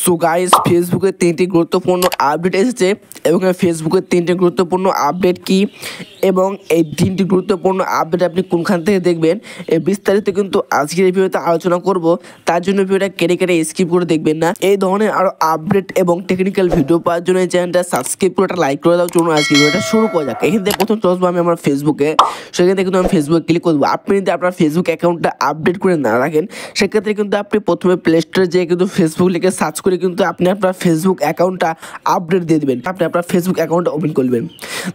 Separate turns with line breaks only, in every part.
So guys, ফেসবুকের 3টি গুরুত্বপূর্ণ আপডেট এসেছে এবং ফেসবুকের 3টি গুরুত্বপূর্ণ আপডেট কি এবং এই 3টি গুরুত্বপূর্ণ আপডেট আপনি কোনখান থেকে দেখবেন এই বিস্তারিত কিন্তু আজকের এই ভিডিওতে আলোচনা করব। তার জন্য ভিডিওটা কেটে কেটে স্কিপ করে দেখবেন না। এই ধরনের আরও আপডেট এবং টেকনিক্যাল ভিডিও পাওয়ার জন্য এই চ্যানেলটা সাবস্ক্রাইব করে একটা লাইক করে দাও। চলুন আজকে ভিডিওটা শুরু করা যাক। এখান থেকে প্রথম চলে আসবো আমি আমার ফেসবুকে। সেখান থেকে কিন্তু আমি ফেসবুকে ক্লিক করবো। আপনি যদি আপনার ফেসবুক অ্যাকাউন্টটা আপডেট করে না রাখেন সেক্ষেত্রে কিন্তু আপনি প্রথমে প্লে স্টোরে যেয়ে কিন্তু ফেসবুক লিখে সার্চ করে কিন্তু আপনি আপনার ফেসবুক অ্যাকাউন্টটা আপডেট দিয়ে দেবেন। আপনি আপনার ফেসবুক অ্যাকাউন্টটা ওপেন করবেন।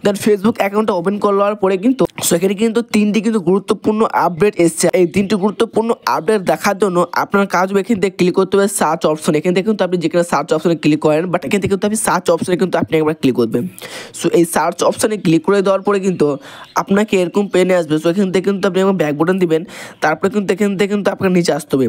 দেন ফেসবুক অ্যাকাউন্টটা ওপেন করার পরে কিন্তু সেখানে কিন্তু 3টি কিন্তু গুরুত্বপূর্ণ আপডেট এসছে। এই 3টি গুরুত্বপূর্ণ আপডেট দেখার জন্য আপনার কাজ হবে এখান থেকে ক্লিক করতে হবে সার্চ অপশন। এখান থেকে কিন্তু আপনি যেখানে সার্চ অপশনে ক্লিক করেন, বাট এখান থেকে কিন্তু আপনি সার্চ অপশনে কিন্তু আপনি একবার ক্লিক করবেন। সো এই সার্চ অপশনে ক্লিক করে দেওয়ার পরে কিন্তু আপনাকে এরকম পেনে আসবে। সো এখান থেকে কিন্তু আপনি ব্যাক বাটন দিবেন। তারপরে কিন্তু এখান থেকে কিন্তু আপনার নিচে আসতে হবে।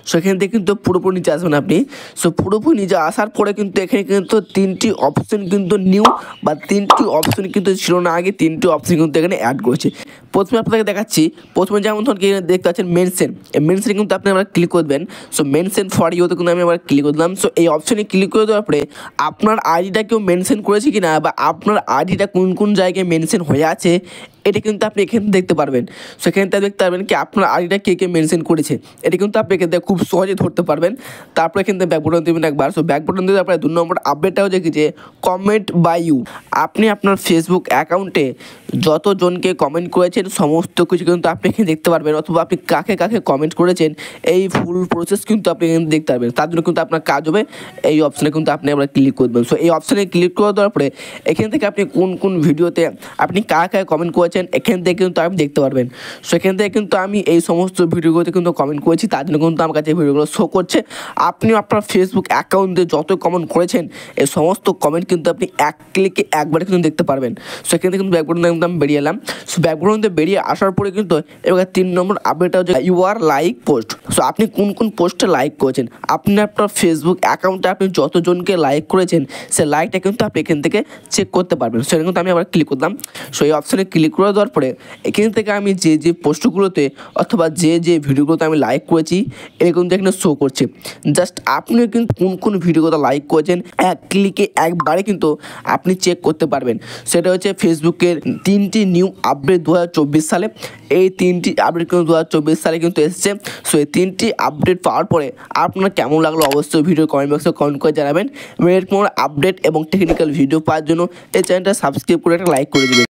সো এখান থেকে কিন্তু পুরোপুরি নিচে আসবেন আপনি। সো পুরোপুরি নিচে আসার পরে কিন্তু এখানে কিন্তু 3টি অপশন কিন্তু নিউ বা 3টি অপশন কিন্তু ছিল না আগে, 3টি অপশন কিন্তু এখানে অ্যাড করেছে। প্রথমে আপনাকে দেখাচ্ছি। প্রথমে যেমন ধরুন দেখতে পাচ্ছেন মেনশন, এই মেনশনে কিন্তু আপনি আবার ক্লিক করবেন। সো মেনশন ফর ইউতে কিন্তু আমি আবার ক্লিক করলাম। সো এই অপশনে ক্লিক করে দেওয়ার পরে আপনার আইডিটা কেউ মেনশন করেছে কিনা বা আপনার আইডিটা কোন কোন জায়গায় মেনশন হয়ে আছে এটা কিন্তু আপনি এখানে দেখতে পারবেন। সেখান থেকে দেখতে পারবেন কি আপনার আইডিটা কে কে মেনশন করেছে। এটা কিন্তু আপনি এখান থেকে খুব সহজে ধরতে পারবেন। তারপরে এখান থেকে ব্যাক বাটন দেবেন একবার। সো ব্যাক বাটন দিয়ে তারপরে 2 নম্বর আপডেটটা হচ্ছে কি যে কমেন্ট বাই ইউ। আপনি আপনার ফেসবুক অ্যাকাউন্টে যতজনকে কমেন্ট করেছেন সমস্ত কিছু কিন্তু আপনি এখানে দেখতে পারবেন, অথবা আপনি কাকে কাকে কমেন্ট করেছেন এই ফুল প্রসেস কিন্তু আপনি এখানে দেখতে পারবেন। তার জন্য কিন্তু আপনার কাজ হবে এই অপশানে কিন্তু আপনি আবার ক্লিক করবেন। সো এই অপশানে ক্লিক করে দেওয়ার পরে এখান থেকে আপনি কোন কোন ভিডিওতে আপনি কাকে কাকে কমেন্ট করেছেন এখান থেকে কিন্তু আপনি দেখতে পারবেন। সেখান থেকে কিন্তু আমি এই সমস্ত ভিডিওগুলোতে কিন্তু কমেন্ট করেছি, তার জন্য কিন্তু আমার কাছে ভিডিওগুলো শো করছে। আপনি আপনার ফেসবুক অ্যাকাউন্টে যত কমেন্ট করেছেন এই সমস্ত কমেন্ট কিন্তু আপনি এক ক্লিকে একবারে কিন্তু দেখতে পারবেন। সেখান থেকে কিন্তু ব্যাকগ্রাউন্ড কিন্তু আমি বেরিয়ে এলাম। সো ব্যাকগ্রাউন্ডে বেরিয়ে আসার পরে কিন্তু এবার 3 নম্বর আপডেটটা হচ্ছে you are like post. So আপনি কোন কোন পোস্টে লাইক করেছেন, আপনি আপনার ফেসবুক অ্যাকাউন্টে আপনি যতজনকে লাইক করেছেন সে লাইকটা কিন্তু আপনি এখান থেকে চেক করতে পারবেন। সেটা কিন্তু আমি আবার ক্লিক করলাম। সো এই অপশানে ক্লিক করে দেওয়ার পরে এখান থেকে আমি যে যে পোস্টগুলোতে অথবা যে যে ভিডিওগুলোতে আমি লাইক করেছি এটা কিন্তু এখানে শো করছে। জাস্ট আপনি কিন্তু কোন কোন ভিডিওগুলো লাইক করেছেন এক ক্লিকে একবারে কিন্তু আপনি চেক করতে পারবেন। সেটা হচ্ছে ফেসবুকের 3টি নিউ আপডেট 2024 সালে। এই 3টি আপডেট কিন্তু 2024 সালে কিন্তু এসেছে। সো এই 3টি আপডেট পাওয়ার পরে আপনার কেমন লাগলো অবশ্যই ভিডিও কমেন্ট বক্সে কমেন্ট করে জানাবেন। এরপর আপডেট এবং টেকনিক্যাল ভিডিও পাওয়ার জন্য এই চ্যানেলটা সাবস্ক্রাইব করে একটা লাইক করে দেবেন।